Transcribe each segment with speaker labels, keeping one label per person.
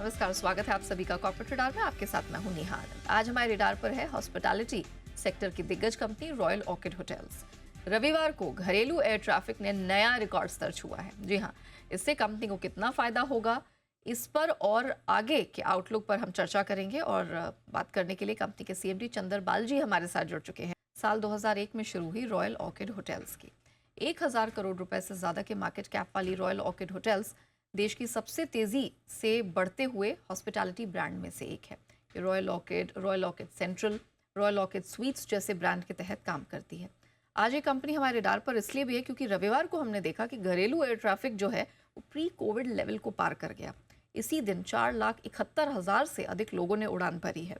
Speaker 1: नमस्कार, स्वागत है आप सभी का कॉर्पोरेट रडार में। आपके साथ मैं हूं नेहा आनंद। आज हमारे रडार पर है हॉस्पिटैलिटी सेक्टर की दिग्गज कंपनी रॉयल ऑर्किड होटल्स। रविवार को घरेलू एयर ट्रैफिक ने नया रिकॉर्ड स्तर छुआ है। जी हां, इससे कंपनी को कितना फायदा होगा, इस पर और आगे के आउटलुक पर हम चर्चा करेंगे। और बात करने के लिए कंपनी के सीएमडी चंदर बालजी हमारे साथ जुड़ चुके हैं। साल 2001 में शुरू हुई रॉयल ऑर्किड होटल्स की 1000 करोड़ रुपए से ज्यादा के मार्केट कैप वाली रॉयल ऑर्किड होटल्स देश की सबसे तेजी से बढ़ते हुए हॉस्पिटैलिटी ब्रांड में से एक है। ये royal orchid central, royal orchid sweets जैसे ब्रांड के तहत काम करती है। आज ये कंपनी हमारे रडार पर इसलिए भी है क्योंकि रविवार को हमने देखा कि घरेलू एयर ट्रैफिक जो है वो प्री कोविड लेवल को पार कर गया। इसी दिन 4,71,000 से अधिक लोगों ने उड़ान भरी है।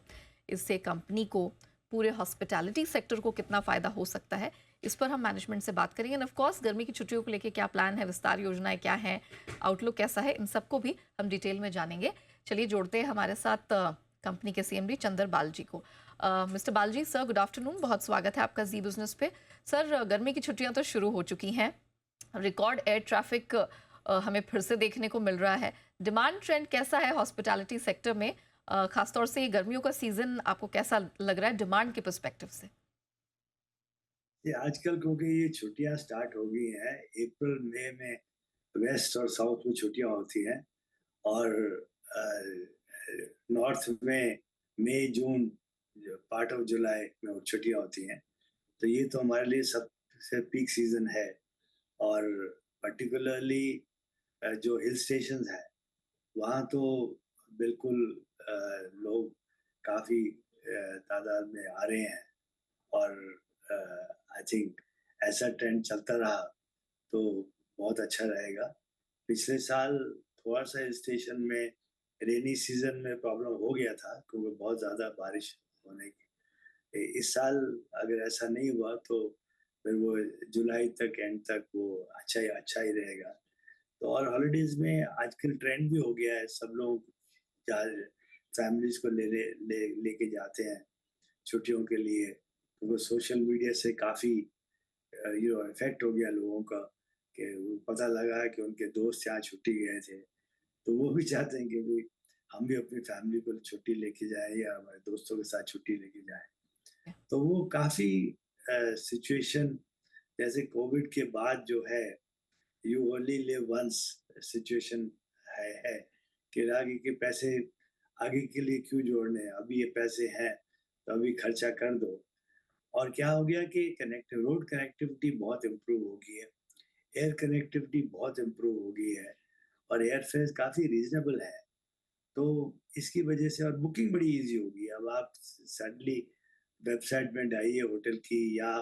Speaker 1: इससे कंपनी को पूरे हॉस्पिटैलिटी सेक्टर को कितना फायदा हो सकता है, इस पर हम मैनेजमेंट से बात करेंगे। एंड ऑफ कोर्स गर्मी की छुट्टियों को लेकर क्या प्लान है, विस्तार योजनाएं क्या हैं, आउटलुक कैसा है, इन सबको भी हम डिटेल में जानेंगे। चलिए जोड़ते हैं हमारे साथ कंपनी के सीएमडी चंदर बालजी को। Mister Balaji sir, good afternoon, बहुत स्वागत है आपका जी बिजनेस पे। सर, गर्मी की छुट्टियां तो शुरू हो चुकी हैं, रिकॉर्ड एयर ट्रैफिक हमें फिर से देखने को मिल रहा है। डिमांड ट्रेंड कैसा है हॉस्पिटैलिटी सेक्टर में, खासतौर से ये गर्मियों का सीजन आपको कैसा लग रहा है डिमांड के पर्सपेक्टिव से?
Speaker 2: ये आजकल क्योंकि ये छुट्टियां स्टार्ट हो गई हैं, अप्रैल मई में वेस्ट और साउथ में छुट्टियां होती हैं और नॉर्थ में मई जून पार्ट ऑफ जुलाई में छुट्टियां होती हैं। तो ये तो हमारे लिए सबसे पीक सीजन है। और पर्टिकुलरली जो हिल स्टेशन है वहाँ तो बिल्कुल लोग काफ़ी तादाद में आ रहे हैं। और आई थिंक ऐसा ट्रेंड चलता रहा तो बहुत अच्छा रहेगा। पिछले साल थोड़ा सा हिल स्टेशन में रेनी सीजन में प्रॉब्लम हो गया था क्योंकि बहुत ज़्यादा बारिश होने की। इस साल अगर ऐसा नहीं हुआ तो फिर वो जुलाई तक एंड तक वो अच्छा ही रहेगा। तो और हॉलीडेज में आजकल ट्रेंड भी हो गया है, सब लोग फैमिलीज को लेके जाते हैं छुट्टियों के लिए। तो वो सोशल मीडिया से काफ़ी इफेक्ट हो गया लोगों का कि वो पता लगा कि उनके दोस्त यहाँ छुट्टी गए थे, तो वो भी चाहते हैं कि भाई हम भी अपनी फैमिली को छुट्टी लेके जाएं या हमारे दोस्तों के साथ छुट्टी लेके जाएं। तो वो काफ़ी सिचुएशन जैसे कोविड के बाद जो है you only live once situation है कि आगे के पैसे आगे के लिए क्यों जोड़ने हैं, अभी ये पैसे हैं तो अभी खर्चा कर दो। और क्या हो गया कि रोड कनेक्टिविटी बहुत इम्प्रूव हो गई है, एयर कनेक्टिविटी बहुत इम्प्रूव हो गई है और एयर फेयर काफ़ी रीजनेबल है। तो इसकी वजह से और बुकिंग बड़ी इजी हो गई है। अब आप सडनली वेबसाइट में जाइए होटल की या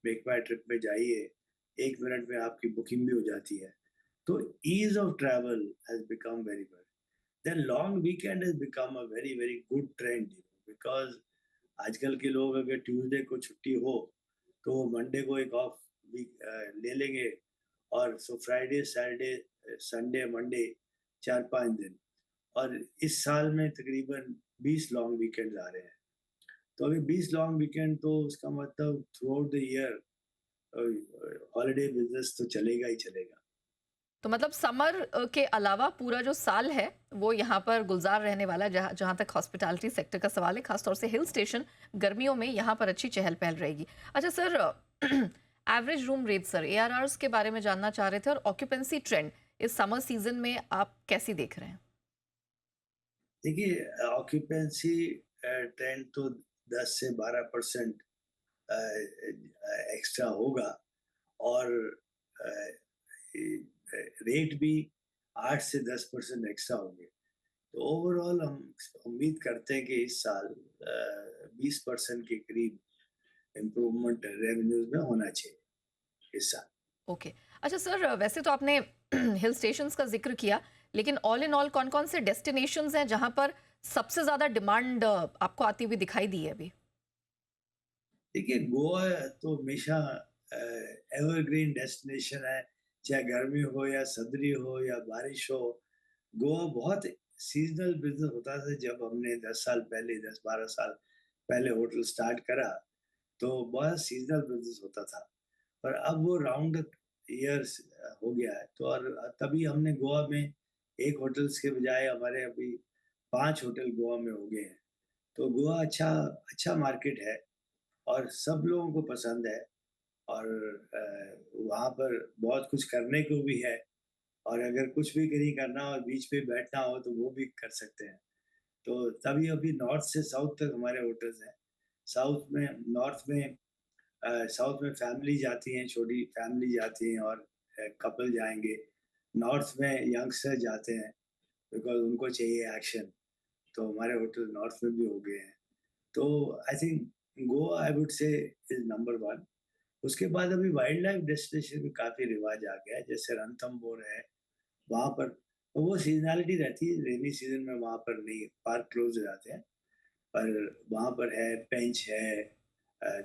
Speaker 2: मेक माई ट्रिप में जाइए, 1 मिनट में आपकी बुकिंग भी हो जाती है। तो ease of travel has become very good. Then long weekend has become a very very good trend, because आजकल के लोग अगर ट्यूसडे को छुट्टी हो तो वो मंडे को एक ऑफ वीक ले लेंगे। और so Friday Saturday Sunday Monday 4-5 दिन। और इस साल में तकरीबन 20 लॉन्ग वीकेंड आ रहे हैं। तो अभी 20 लॉन्ग वीकेंड तो उसका मतलब through out the year holiday business तो चलेगा ही चलेगा।
Speaker 1: तो मतलब समर के अलावा पूरा जो साल है वो यहाँ पर गुलजार रहने वाला है। जहाँ जहाँ तक हॉस्पिटैलिटी सेक्टर का सवाल है, खासतौर से हिल स्टेशन गर्मियों में यहाँ पर अच्छी चहल पहल रहेगी। अच्छा sir, average room rate sir, ARRs के बारे में जानना चाह रहे थे, और ऑक्यूपेंसी ट्रेंड इस समर सीजन में आप कैसी देख रहे हैं?
Speaker 2: देखिए, ऑक्यूपेंसी ट्रेंड तो 10 से 12% एक्स्ट्रा होगा। और रेट भी 8 से 10% एक्स्ट्रा होंगे। तो ओवरऑल हम उम्मीद करते हैं कि इस साल 20% के करीब इम्प्रूवमेंट रेवेन्यूज में होना चाहिए इस साल।
Speaker 1: ओके। अच्छा सर, वैसे तो आपने हिल स्टेशंस का जिक्र किया, लेकिन ऑल इन ऑल कौन कौन से डेस्टिनेशंस हैं जहाँ पर सबसे ज़्यादा डिमांड आपको आती हुई दिखाई दी है अभी?
Speaker 2: देखिए, गोवा तो हमेशा एवरग्रीन डेस्टिनेशन है, चाहे गर्मी हो या सर्दी हो या बारिश हो। गोवा बहुत सीजनल बिजनेस होता था। जब हमने 10 साल पहले 10-12 साल पहले होटल स्टार्ट करा तो बहुत सीजनल बिजनेस होता था। पर अब वो राउंड ईयर्स हो गया है। तो और तभी हमने गोवा में एक होटल्स के बजाय हमारे अभी 5 होटल गोवा में हो गए हैं। तो गोवा अच्छा अच्छा मार्केट है और सब लोगों को पसंद है और वहाँ पर बहुत कुछ करने को भी है और अगर कुछ भी नहीं करना हो और बीच पे बैठना हो तो वो भी कर सकते हैं। तो तभी अभी नॉर्थ से साउथ तक हमारे होटल्स हैं। साउथ में नॉर्थ में साउथ में फैमिली जाती हैं, छोटी फैमिली जाती हैं और कपल जाएँगे। नॉर्थ में यंगस्टर जाते हैं बिकॉज़ उनको चाहिए एक्शन, तो हमारे होटल नॉर्थ में भी हो गए हैं। तो I think Goa I would say is number 1। उसके बाद अभी वाइल्ड लाइफ डेस्टिनेशन में काफ़ी रिवाज आ गया है, जैसे रणथंभौर है, वहाँ पर तो वो सीज़नैलिटी रहती है, रेनी सीज़न में वहाँ पर नहीं पार्क क्लोज़ हो जाते हैं, पर वहाँ पर है, पेंच है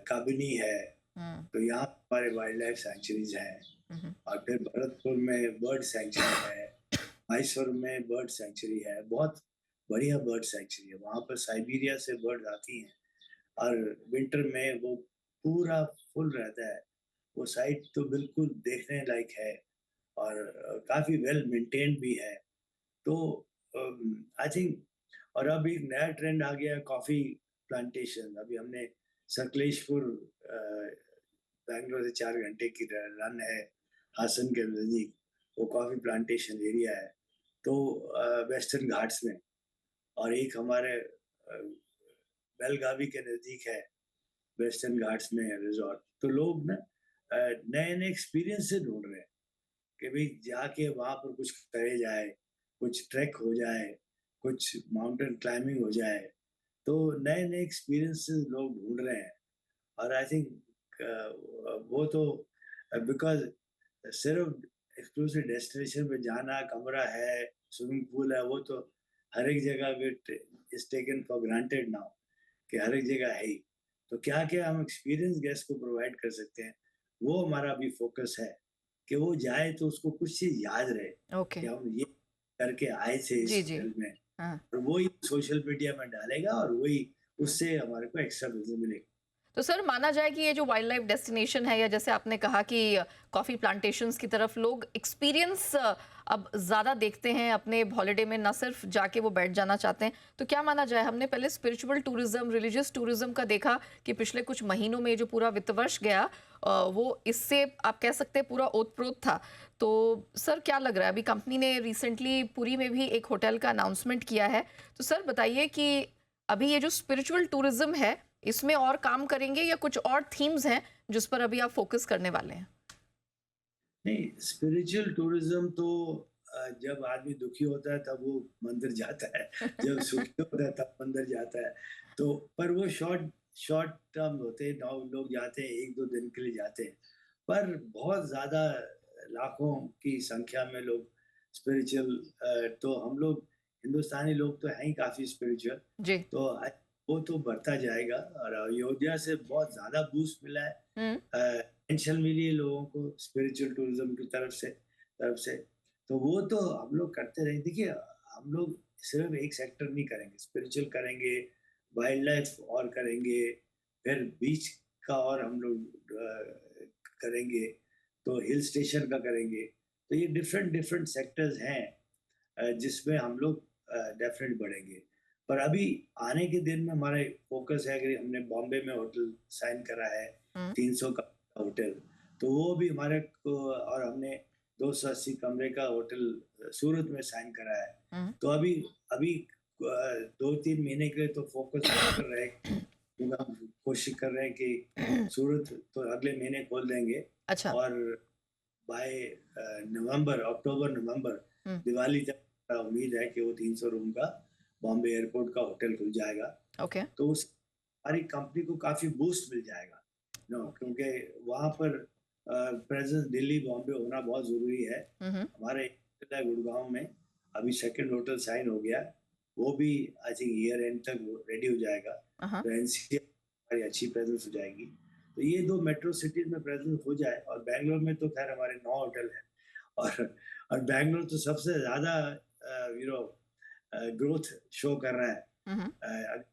Speaker 2: काबिनी है,
Speaker 1: हुँ,
Speaker 2: तो यहाँ हमारे वाइल्ड लाइफ सैंक्चुरीज़ हैं
Speaker 1: हुँ, हुँ।
Speaker 2: और फिर भरतपुर में बर्ड सैंक्चुरी है, मैसूर में बर्ड सैंक्चुरी है, बहुत बढ़िया बर्ड सैंक्चुरी है, वहाँ पर साइबेरिया से बर्ड आती हैं और विंटर में वो पूरा फुल रहता है। वो साइट तो बिल्कुल देखने लायक है और काफ़ी वेल मेंटेन्ड भी है। तो आई थिंक और अब एक नया ट्रेंड आ गया है कॉफ़ी प्लांटेशन। अभी हमने सकलेशपुर बैंगलोर से 4 घंटे की रन है, हासन के नज़दीक, वो कॉफ़ी प्लांटेशन एरिया है। तो वेस्टर्न घाट्स में और एक हमारे बेलगावी के नज़दीक है, वेस्टर्न घाट्स में है रिज़ॉर्ट। तो लोग ना नए-नए एक्सपीरियंस से ढूँढ रहे हैं कि भई जाके वहाँ पर कुछ करे जाए, कुछ ट्रैक हो जाए, कुछ माउंटेन क्लाइंबिंग हो जाए। तो नए-नए एक्सपीरियंसेस लोग ढूँढ रहे हैं और आई थिंक वो तो बिकॉज़ सिर्फ़ एक्सक्लूसिव डेस्टिनेशन पे जाना, कमरा है, स्विमिंग पूल है, वो तो हर एक जगह it is taken for granted now कि हर एक जगह है ही। तो क्या-क्या हम एक्सपीरियंस गेस्ट को प्रोवाइड कर सकते हैं, वो हमारा अभी फ़ोकस है कि वो जाए तो उसको कुछ चीज़ याद रहे
Speaker 1: ओके।
Speaker 2: कि हम ये करके आए थे इस
Speaker 1: जी, जी।
Speaker 2: होटल में
Speaker 1: हाँ।
Speaker 2: और वही सोशल मीडिया में डालेगा और वही
Speaker 1: हुँ।
Speaker 2: उससे हमारे को एक्स्ट्रा विज़िट मिलेगी।
Speaker 1: तो सर माना जाए कि ये जो वाइल्ड लाइफ डेस्टिनेशन है या जैसे आपने कहा कि कॉफ़ी प्लांटेशंस की तरफ लोग एक्सपीरियंस अब ज़्यादा देखते हैं अपने हॉलिडे में, ना सिर्फ जाके वो बैठ जाना चाहते हैं। तो क्या माना जाए, हमने पहले स्पिरिचुअल टूरिज्म, रिलीजियस टूरिज्म का देखा कि पिछले कुछ महीनों में जो पूरा वित्त वर्ष गया वो इससे आप कह सकते हैं पूरा ओतप्रोत था। तो सर क्या लग रहा है, अभी कंपनी ने रिसेंटली पुरी में भी एक होटल का अनाउंसमेंट किया है। तो सर बताइए कि अभी ये जो स्पिरिचुअल टूरिज्म है, इसमें और काम करेंगे या कुछ और थीम्स हैं जिस पर अभी आप फोकस करने वाले हैं?
Speaker 2: नहीं, स्पिरिचुअल टूरिज़्म तो जब आदमी दुखी होता है तब वो मंदिर जाता है, जब सुखी होता है तब मंदिर जाता है। तो पर वो शॉर्ट शॉर्ट टर्म होते हैं, 9 लोग जाते हैं, 1-2 दिन के लिए जाते हैं। पर बहुत ज़्यादा लाखों की संख्या में लोग स्पिरिचुअल तो हम लोग हिंदुस्तानी लोग तो हैं ही काफ़ी स्पिरिचुअल,
Speaker 1: जी।
Speaker 2: तो वो तो बढ़ता जाएगा और अयोध्या से बहुत ज़्यादा बूस्ट मिला है।
Speaker 1: हुँ।
Speaker 2: टेंशन मिली है लोगों को स्पिरिचुअल टूरिज्म की तरफ से तो वो तो हम लोग करते रहेंगे। देखिए हम लोग सिर्फ एक सेक्टर नहीं करेंगे, स्पिरिचुअल करेंगे, वाइल्ड लाइफ और करेंगे, फिर बीच का और हम लोग करेंगे, तो हिल स्टेशन का करेंगे। तो ये डिफरेंट डिफरेंट सेक्टर्स हैं जिसमें हम लोग डेफिनेट बढ़ेंगे। पर अभी आने के दिन में हमारा फ़ोकस है कि हमने बॉम्बे में होटल साइन करा है,
Speaker 1: हुँ।
Speaker 2: 300 का होटल, तो वो भी हमारे को और हमने 280 कमरे का होटल सूरत में साइन करा है।
Speaker 1: हुँ।
Speaker 2: तो अभी अभी 2-3 महीने के लिए तो फ़ोकस वहाँ पर रहेगा क्योंकि हम कोशिश कर रहे हैं कि सूरत तो अगले महीने खोल देंगे
Speaker 1: अच्छा।
Speaker 2: और बाय नवंबर अक्टूबर-नवंबर
Speaker 1: हुँ।
Speaker 2: दिवाली तक उम्मीद है कि वो 300 रूम का बॉम्बे एयरपोर्ट का होटल खुल जाएगा।
Speaker 1: ओके।
Speaker 2: तो उस हमारी कंपनी को काफ़ी बूस्ट मिल जाएगा,
Speaker 1: ओके।
Speaker 2: क्योंकि वहाँ पर प्रेज़ेंस दिल्ली, बॉम्बे होना बहुत ज़रूरी है।
Speaker 1: हुँ, हुँ।
Speaker 2: हमारे होटल है गुड़गाँव में, अभी सेकंड होटल साइन हो गया है, वो भी आई थिंक ईयर एंड तक वो रेडी हो जाएगा।
Speaker 1: हाँ।
Speaker 2: तो एनसीआर हमारी अच्छी प्रेज़ेंस हो जाएगी। तो ये 2 मेट्रो सिटीज़ में प्रेज़ेंस हो जाए और बैंगलोर में तो ख़ैर हमारे 9 होटल हैं और बैंगलोर तो सबसे ज़्यादा ग्रोथ शो कर रहा है।
Speaker 1: हुँ, हुँ।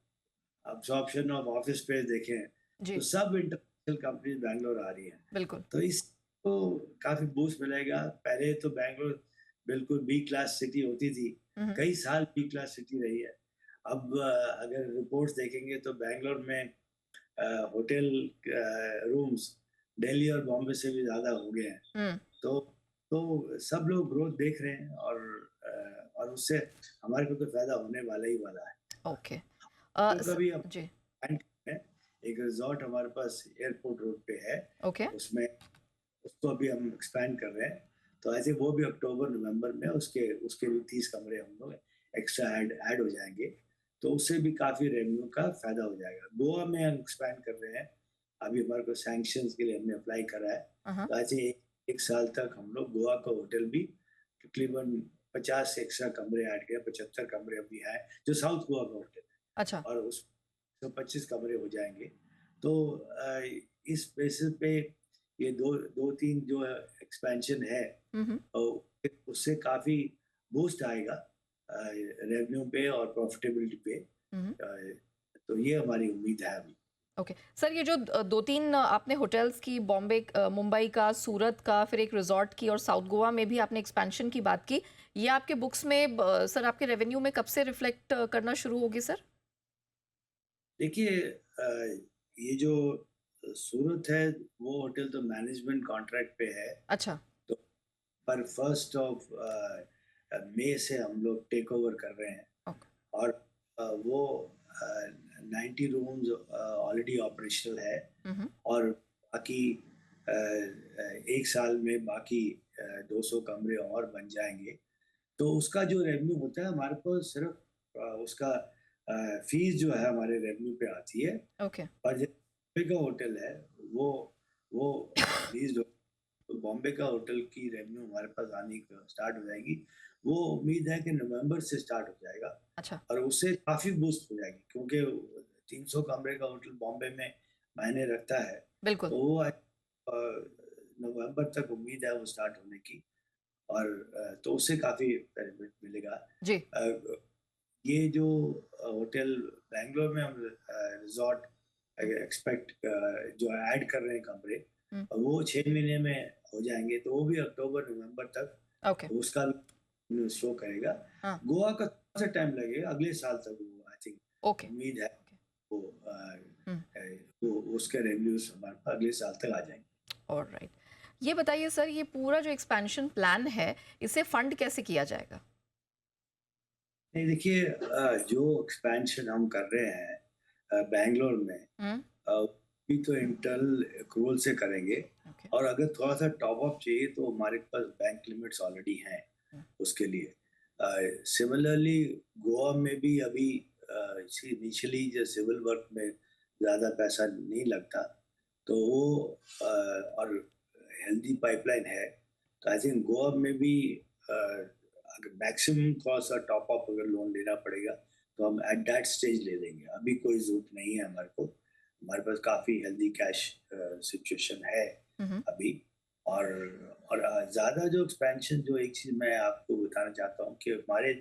Speaker 2: अब्ज़ॉर्प्शन ऑफ ऑफ़िस स्पेस देखें, तो
Speaker 1: जी,
Speaker 2: सब इंटरनेशनल कंपनीज़ बैंगलोर आ रही हैं।
Speaker 1: बिल्कुल।
Speaker 2: तो इसको काफ़ी बूस्ट मिलेगा। पहले तो बैंगलोर बिल्कुल बी क्लास सिटी होती थी,
Speaker 1: हुँ, हुँ।
Speaker 2: कई साल बी क्लास सिटी रही है। अब अगर रिपोर्ट्स देखेंगे तो बैंगलोर में होटल रूम्स दिल्ली और बॉम्बे से भी ज़्यादा हो गए हैं।
Speaker 1: हुँ,
Speaker 2: तो सब लोग ग्रोथ देख रहे हैं और उससे हमारे को तो फ़ायदा होने वाला ही वाला है।
Speaker 1: ओके।
Speaker 2: तो
Speaker 1: स
Speaker 2: कभी हम
Speaker 1: जी,
Speaker 2: प्लान कर रहे हैं, एक रिज़ॉर्ट हमारे पास एयरपोर्ट रोड पे है,
Speaker 1: ओके,
Speaker 2: उसमें उसको अभी हम एक्सपैंड कर रहे हैं। तो ऐसे वो भी अक्टूबर-नवंबर में उसके उसके भी 30 कमरे हम लोग एक्स्ट्रा ऐड हो जाएँगे। तो उससे भी काफ़ी रेवेन्यू का फ़ायदा हो जाएगा। गोवा में हम एक्सपैंड कर रहे हैं। अभी हमारे को सैंक्शंस के लिए हमने अप्लाई करा है।
Speaker 1: हाँ,
Speaker 2: तो ऐसे 1 साल तक हम लोग गोवा का होटल भी तकरीबन 50 से एक्स्ट्रा कमरे ऐड किए, 75 कमरे अभी हैं, जो साउथ गोवा का होटल है
Speaker 1: अच्छा,
Speaker 2: और उस तो 25 कमरे हो जाएँगे। तो इस बेसिस पे ये 2-3 जो एक्सपेंशन है
Speaker 1: हुँ, हुँ।
Speaker 2: उससे काफ़ी बूस्ट आएगा रेवेन्यू पे और प्रॉफिटेबिलिटी पे।
Speaker 1: हुँ, हुँ।
Speaker 2: तो ये हमारी उम्मीद है अभी।
Speaker 1: ओके। सर ये जो 2-3 आपने होटल्स की बॉम्बे मुंबई का, सूरत का, फिर एक रिज़ॉर्ट की और साउथ गोवा में भी आपने एक्सपेंशन की बात की। ये आपके बुक्स में सर आपके रेवेन्यू में कब से रिफ्लेक्ट करना शुरू होगी सर?
Speaker 2: देखिए ये जो सूरत है वो होटल तो मैनेजमेंट कॉन्ट्रैक्ट पे है।
Speaker 1: अच्छा,
Speaker 2: तो पर 1st ऑफ मई से हम लोग टेक ओवर कर रहे हैं।
Speaker 1: ओके।
Speaker 2: और वो 90 रूम्स ऑलरेडी ऑपरेशनल है
Speaker 1: हुँ, हुँ।
Speaker 2: और बाकी 1 साल में बाकी 200 कमरे और बन जाएँगे। तो उसका जो रेवेन्यू होता है हमारे को सिर्फ़ उसका फ़ीस जो है हमारे रेवेन्यू पे आती है
Speaker 1: ओके,
Speaker 2: और जो बॉम्बे का होटल है वो वो लीज़ तो बॉम्बे का होटल की रेवेन्यू हमारे पास आनी क स्टार्ट हो जाएगी। वो उम्मीद है कि नवंबर से स्टार्ट हो जाएगा
Speaker 1: अच्छा,
Speaker 2: और उससे काफ़ी बूस्ट हो जाएगी क्योंकि 300 कमरे का होटल बॉम्बे में मायने रखता है।
Speaker 1: बिल्कुल।
Speaker 2: तो वो नवंबर तक उम्मीद है वो स्टार्ट होने की और तो उससे काफ़ी बेनिफिट मिलेगा।
Speaker 1: जी,
Speaker 2: अ, ये जो होटल बैंगलोर में हम रिज़ॉर्ट
Speaker 1: हुँ,
Speaker 2: एक्सपेक्ट जो ऐड कर रहे हैं कमरे
Speaker 1: हुँ,
Speaker 2: वो 6 महीने में हो जाएँगे, तो वो भी अक्टूबर-नवंबर तक
Speaker 1: ओके,
Speaker 2: उसका भी शो करेगा।
Speaker 1: हाँ,
Speaker 2: गोवा का थोड़ा-सा टाइम लगेगा, अगले साल तक वो आई थिंक
Speaker 1: ओके,
Speaker 2: उम्मीद है
Speaker 1: ओके,
Speaker 2: वो
Speaker 1: हुँ,
Speaker 2: वो उसके रेवेन्यूज़ हमारे पास अगले साल तक आ जाएँगे।
Speaker 1: ऑलराइट। ये बताइए सर ये पूरा जो एक्सपेंशन प्लान है, इसे फंड कैसे किया जाएगा?
Speaker 2: नहीं देखिए जो एक्सपेंशन हम कर रहे हैं बैंगलोर में
Speaker 1: हुँ,
Speaker 2: अभी तो इंटरनल एक्रूवल से करेंगे
Speaker 1: ओके,
Speaker 2: और अगर थोड़ा-सा टॉप अप चाहिए तो हमारे पास बैंक लिमिट्स ऑलरेडी हैं
Speaker 1: हुँ,
Speaker 2: उसके लिए। सिमिलरली गोवा में भी अभी इनिशियली जो सिविल वर्क में ज़्यादा पैसा नहीं लगता, तो वो और हेल्दी पाइपलाइन है, तो आई थिंक गोवा में भी अगर मैक्सिमम थोड़ा-सा टॉप अप अगर लोन लेना पड़ेगा, तो हम एट दैट स्टेज ले लेंगे। अभी कोई ज़रूरत नहीं है हमारे को। हमारे पास काफ़ी हेल्दी कैश सिचुएशन है
Speaker 1: हुँ, हुँ,
Speaker 2: अभी और ज़्यादा जो एक्सपेंशन जो एक चीज़ मैं आपको बताना चाहता हूँ कि हमारे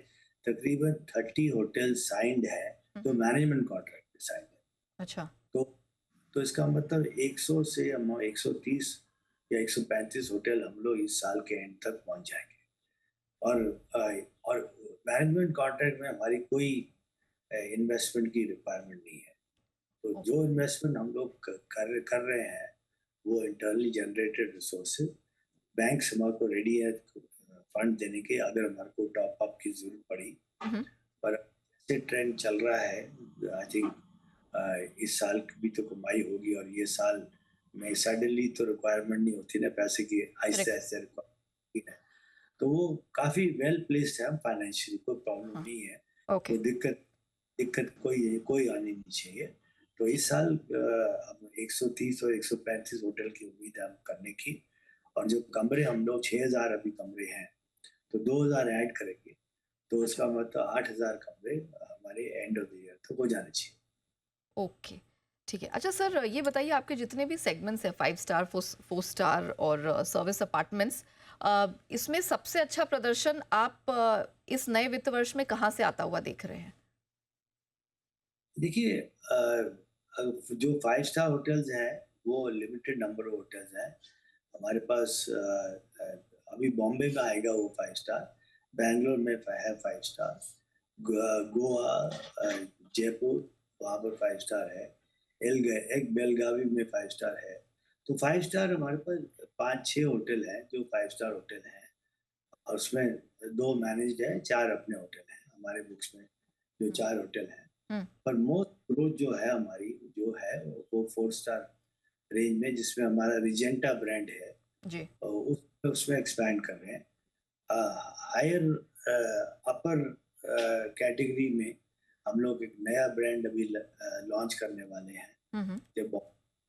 Speaker 2: तकरीबन 30 होटल साइन्ड है,
Speaker 1: हुँ,
Speaker 2: जो मैनेजमेंट कॉन्ट्रैक्ट पे साइन्ड है।
Speaker 1: अच्छा,
Speaker 2: तो इसका मतलब 100 से हम 130 या 135 होटल हम लोग इस साल के एंड तक पहुँच जाएँगे और और मैनेजमेंट कॉन्ट्रैक्ट में हमारी कोई इन्वेस्टमेंट की रिक्वायरमेंट नहीं है। तो
Speaker 1: ओ
Speaker 2: जो इन्वेस्टमेंट हम लोग कर रहे हैं, वो इंटरनली जनरेटेड रिसोर्सेज़ बैंक्स हमारे को रेडी है फंड देने के अगर हमारे को टॉप अप की ज़रूरत पड़ी।
Speaker 1: हुँ, हुँ,
Speaker 2: पर जैसे ट्रेंड चल रहा है आई थिंक इस साल की भी तो कमाई होगी और ये साल में सडनली तो रिक्वायरमेंट नहीं होती ना पैसे की,
Speaker 1: करेक्ट,
Speaker 2: आहिस्ते-आहिस्ते रिक्वायरमेंट है। तो वो काफ़ी वेल प्लेस्ड है हम फाइनेंशियली कोई प्रॉब्लम
Speaker 1: हाँ,
Speaker 2: नहीं है।
Speaker 1: ओके,
Speaker 2: कोई दिक्कत दिक्कत कोई आनी नहीं चाहिए। तो इस साल हम 130 और 135 होटल की उम्मीद है हम करने की और जो कमरे हम लोग 6000 अभी कमरे हैं, तो 2000 ऐड करेंगे। तो
Speaker 1: अच्छा,
Speaker 2: उसका मतलब 8000 कमरे हमारे एंड ऑफ द ईयर तक हो जाने चाहिए।
Speaker 1: ओके, ठीक है। अच्छा सर ये बताइए आपके जितने भी सेगमेंट्स हैं 5 स्टार, 4 स्टार और सर्विस अपार्टमेंट्स इसमें सबसे अच्छा प्रदर्शन आप इस नए वित्त वर्ष में कहाँ से आता हुआ देख रहे हैं?
Speaker 2: देखिए जो 5 स्टार होटल्स हैं, वो लिमिटेड नंबर ऑफ होटल्स हैं। हमारे पास अ, अभी बॉम्बे में आएगा वो 5 स्टार, बैंगलोर में है 5 स्टार, गोवा, जयपुर, वहाँ पर 5 स्टार है। एक बेलगावी में 5 स्टार है। तो 5 स्टार हमारे पास 5-6 होटल हैं जो 5 स्टार होटल हैं, और उसमें 2 मैनेज्ड हैं, 4 अपने होटल हैं हमारे बुक्स में, जो 4 होटल हैं।
Speaker 1: हम्म।
Speaker 2: पर मोस्ट ग्रोथ जो है हमारी, जो है वो 4 स्टार रेंज में, जिसमें हमारा रिजेंटा ब्रांड है,
Speaker 1: जी।
Speaker 2: उसमें एक्सपैंड कर रहे हैं। हायर अपर कैटेगरी में हम लोग एक नया ब्रांड अभी लॉन्च करने वाले हैं।
Speaker 1: हम्म।
Speaker 2: जब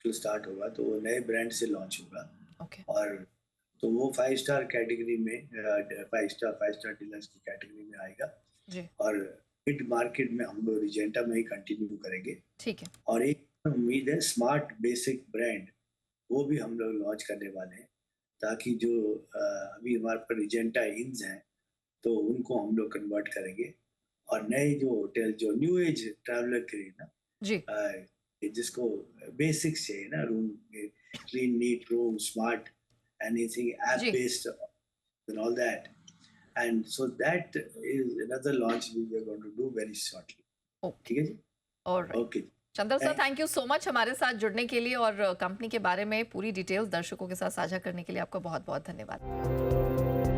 Speaker 2: स्टार्ट होगा तो वो नए ब्रांड से लॉन्च होगा।
Speaker 1: ओके।
Speaker 2: और तो वो 5 स्टार कैटेगरी में, 5 स्टार डीलक्स की कैटेगरी में आएगा।
Speaker 1: जी।
Speaker 2: और मिड मार्केट में हम लोग रिजेंटा में ही कंटिन्यू करेंगे।
Speaker 1: ठीक है।
Speaker 2: और एक उम्मीद है स्मार्ट बेसिक ब्रांड, वो भी हम लोग लॉन्च करने वाले हैं, ताकि जो अभी हमारे पर रिजेंटा इंस हैं, तो उनको हम लोग कन्वर्ट करेंगे। और नए जो होटल, जो न्यू एज ट्रैवलर के लिए ना,
Speaker 1: जी।
Speaker 2: जिसको बेसिक्स चाहिए ना, room, clean neat room, smart, anything app
Speaker 1: जी।
Speaker 2: Based and all that. And so that is another launch we are going to do very shortly.
Speaker 1: Okay.
Speaker 2: ठीक है जी?
Speaker 1: Alright.
Speaker 2: Okay.
Speaker 1: Chander sir,
Speaker 2: thank
Speaker 1: thank you so much हमारे साथ जुड़ने के लिए और कंपनी के बारे में पूरी डिटेल्स दर्शकों के साथ साझा करने के लिए आपका बहुत बहुत धन्यवाद।